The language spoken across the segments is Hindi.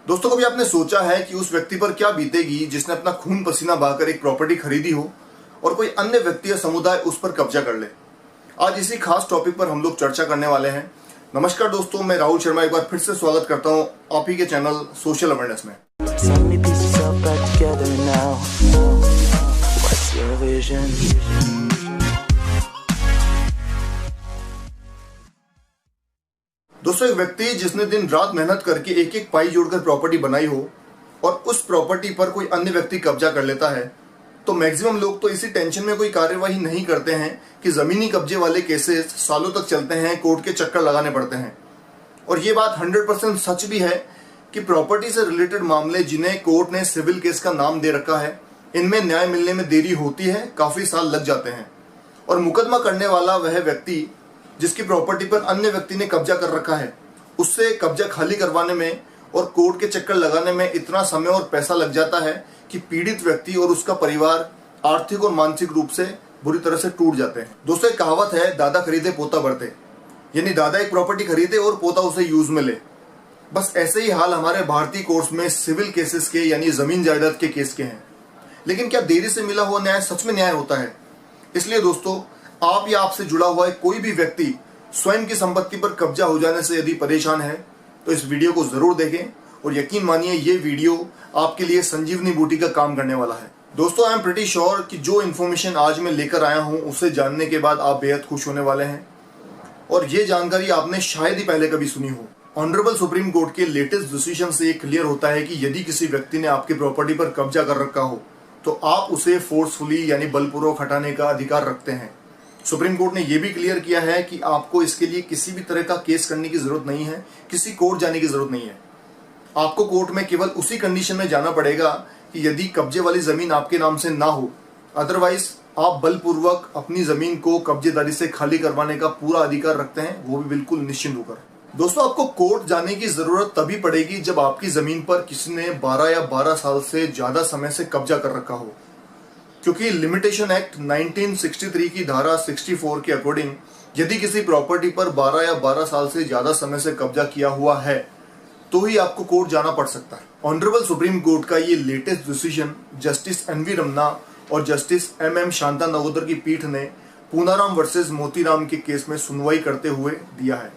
दोस्तों, कभी आपने सोचा है कि उस व्यक्ति पर क्या बीतेगी जिसने अपना खून पसीना बहाकर एक प्रॉपर्टी खरीदी हो और कोई अन्य व्यक्ति या समुदाय उस पर कब्जा कर ले। आज इसी खास टॉपिक पर हम लोग चर्चा करने वाले हैं। नमस्कार दोस्तों, मैं राहुल शर्मा एक बार फिर से स्वागत करता हूं आप ही के चैनल सोशल अवेयरनेस में। दोस्तों, एक व्यक्ति जिसने दिन रात मेहनत करके एक एक पाई जोड़कर प्रॉपर्टी बनाई हो और उस प्रॉपर्टी पर कोई अन्य व्यक्ति कब्जा कर लेता है, तो मैक्सिमम लोग तो इसी टेंशन में कोई कार्यवाही नहीं करते हैं कि जमीनी कब्जे वाले केसेस सालों तक चलते हैं, कोर्ट के चक्कर लगाने पड़ते हैं। और ये बात 100% सच भी है कि प्रॉपर्टी से रिलेटेड मामले जिन्हें कोर्ट ने सिविल केस का नाम दे रखा है, इनमें न्याय मिलने में देरी होती है, काफी साल लग जाते हैं। और मुकदमा करने वाला वह व्यक्ति जिसकी प्रॉपर्टी पर अन्य व्यक्ति ने कब्जा कर रखा है, उससे कब्जा खाली करवाने में और कोर्ट के चक्कर लगाने में इतना समय और पैसा लग जाता है कि पीड़ित व्यक्ति और उसका परिवार आर्थिक और मानसिक रूप से बुरी तरह से टूट जाते हैं। दोस्तों, एक कहावत है, दादा खरीदे पोता बढ़ते, यानी दादा एक प्रॉपर्टी खरीदे और पोता उसे यूज में ले। बस ऐसे ही हाल हमारे भारतीय कोर्ट्स में सिविल केसेस के यानी जमीन जायदाद के केस के हैं। लेकिन क्या देरी से मिला हुआ न्याय सच में न्याय होता है? इसलिए दोस्तों, आप या आपसे जुड़ा हुआ है कोई भी व्यक्ति स्वयं की संपत्ति पर कब्जा हो जाने से यदि परेशान है तो इस वीडियो को जरूर देखें और यकीन मानिए ये वीडियो आपके लिए संजीवनी बूटी का काम करने वाला है। दोस्तों, आई एम प्रीटी श्योर कि जो इन्फॉर्मेशन आज मैं लेकर आया हूं उसे जानने के बाद आप बेहद खुश होने वाले हैं और ये जानकारी आपने शायद ही पहले कभी सुनी हो। ऑनरेबल सुप्रीम कोर्ट के लेटेस्ट डिसीजन से ये क्लियर होता है कि यदि किसी व्यक्ति ने आपकी प्रॉपर्टी पर कब्जा कर रखा हो तो आप उसे फोर्सफुली यानी बलपूर्वक हटाने का अधिकार रखते हैं। सुप्रीम कोर्ट ने यह भी क्लियर किया है कि आपको इसके लिए किसी भी तरह का केस करने की जरूरत नहीं है, किसी कोर्ट जाने की जरूरत नहीं है। आपको कोर्ट में केवल उसी कंडीशन में जाना पड़ेगा कि यदि कब्जे वाली जमीन आपके नाम से ना हो, अदरवाइज आप बलपूर्वक अपनी जमीन को कब्जेदारी से खाली करवाने का पूरा अधिकार रखते हैं, वो भी बिल्कुल निश्चिंत होकर। दोस्तों, आपको कोर्ट जाने की जरूरत तभी पड़ेगी जब आपकी जमीन पर किसी ने 12 या 12 साल से ज्यादा समय से कब्जा कर रखा हो, क्योंकि लिमिटेशन एक्ट 1963 की धारा 64 के अकॉर्डिंग यदि किसी प्रॉपर्टी पर 12 या 12 साल से ज्यादा समय से कब्जा किया हुआ है तो ही आपको कोर्ट जाना पड़ सकता है। ऑनरेबल सुप्रीम कोर्ट का ये latest decision justice N V Ramana और जस्टिस MM शांता नगोदर की पीठ ने पूनाराम वर्सेस मोतीराम के केस में सुनवाई करते हुए दिया है।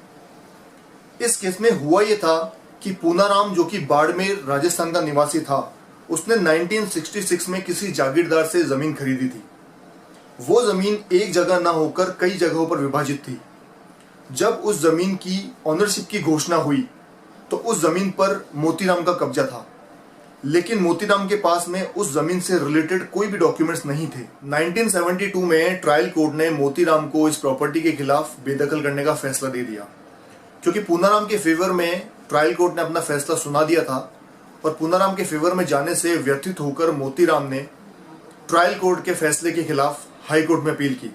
इस केस में हुआ ये था कि पूनाराम, जो कि बाड़मेर राजस्थान का निवासी था, उसने 1966 में किसी जागीरदार से जमीन खरीदी थी। वो जमीन एक जगह ना होकर कई जगहों पर विभाजित थी। जब उस जमीन की ऑनरशिप की घोषणा हुई तो उस जमीन पर मोतीराम का कब्जा था, लेकिन मोतीराम के पास में उस जमीन से रिलेटेड कोई भी डॉक्यूमेंट्स नहीं थे। 1972 में ट्रायल कोर्ट ने मोतीराम को इस प्रॉपर्टी के खिलाफ बेदखल करने का फैसला दे दिया। क्योंकि पूनाराम के फेवर में ट्रायल कोर्ट ने अपना फैसला सुना दिया था और पूनाराम के फेवर में जाने से व्यथित होकर मोतीराम ने ट्रायल कोर्ट के फैसले के खिलाफ हाई कोर्ट में अपील की,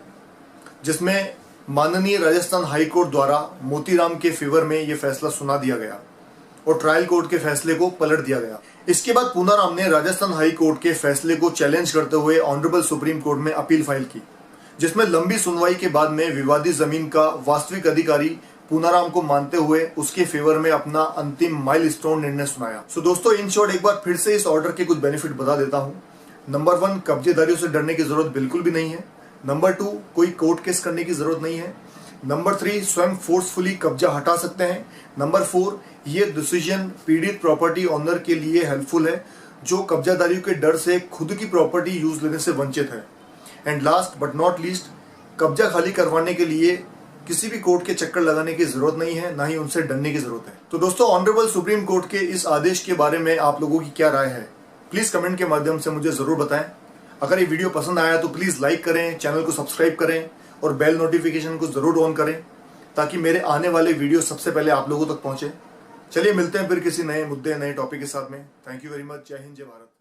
जिसमें माननीय राजस्थान हाई कोर्ट द्वारा मोतीराम के फेवर में यह फैसला सुना दिया गया और ट्रायल कोर्ट के फैसले को पलट दिया गया। इसके बाद पूनाराम ने राजस्थान हाई कोर्ट के फैसले को चैलेंज करते हुए ऑनरेबल सुप्रीम कोर्ट में अपील फाइल की, जिसमें लंबी सुनवाई के बाद में विवादित जमीन का वास्तविक अधिकारी पूनाराम को मानते हुए उसके फेवर में अपना अंतिम माइलस्टोन निर्णय सुनाया। सो दोस्तों, इन शॉर्ट एक बार फिर से इस ऑर्डर के कुछ बेनिफिट बता देता हूं। नंबर 1, कब्जेदारियों से डरने की जरूरत बिल्कुल भी नहीं है। नंबर 2, कोई कोर्ट केस करने की जरूरत नहीं है। नंबर 3, स्वयं फोर्सफुली कब्जा हटा सकते हैं। नंबर 4, ये डिसीजन पीड़ित प्रॉपर्टी ऑनर के लिए हेल्पफुल है जो कब्जादारियों के डर से खुद की प्रॉपर्टी यूज लेने से वंचित है। And last but not least, कब्जा खाली करवाने के लिए किसी भी कोर्ट के चक्कर लगाने की जरूरत नहीं है, ना ही उनसे डरने की जरूरत है। तो दोस्तों, ऑनरेबल सुप्रीम कोर्ट के इस आदेश के बारे में आप लोगों की क्या राय है? प्लीज कमेंट के माध्यम से मुझे जरूर बताएं। अगर ये वीडियो पसंद आया तो प्लीज लाइक करें, चैनल को सब्सक्राइब करें और बेल नोटिफिकेशन को जरूर ऑन करें ताकि मेरे आने वाले वीडियो सबसे पहले आप लोगों तक पहुंचे। चलिए मिलते हैं फिर किसी नए मुद्दे, नए टॉपिक के साथ में। Thank you very much. जय हिंद, जय भारत।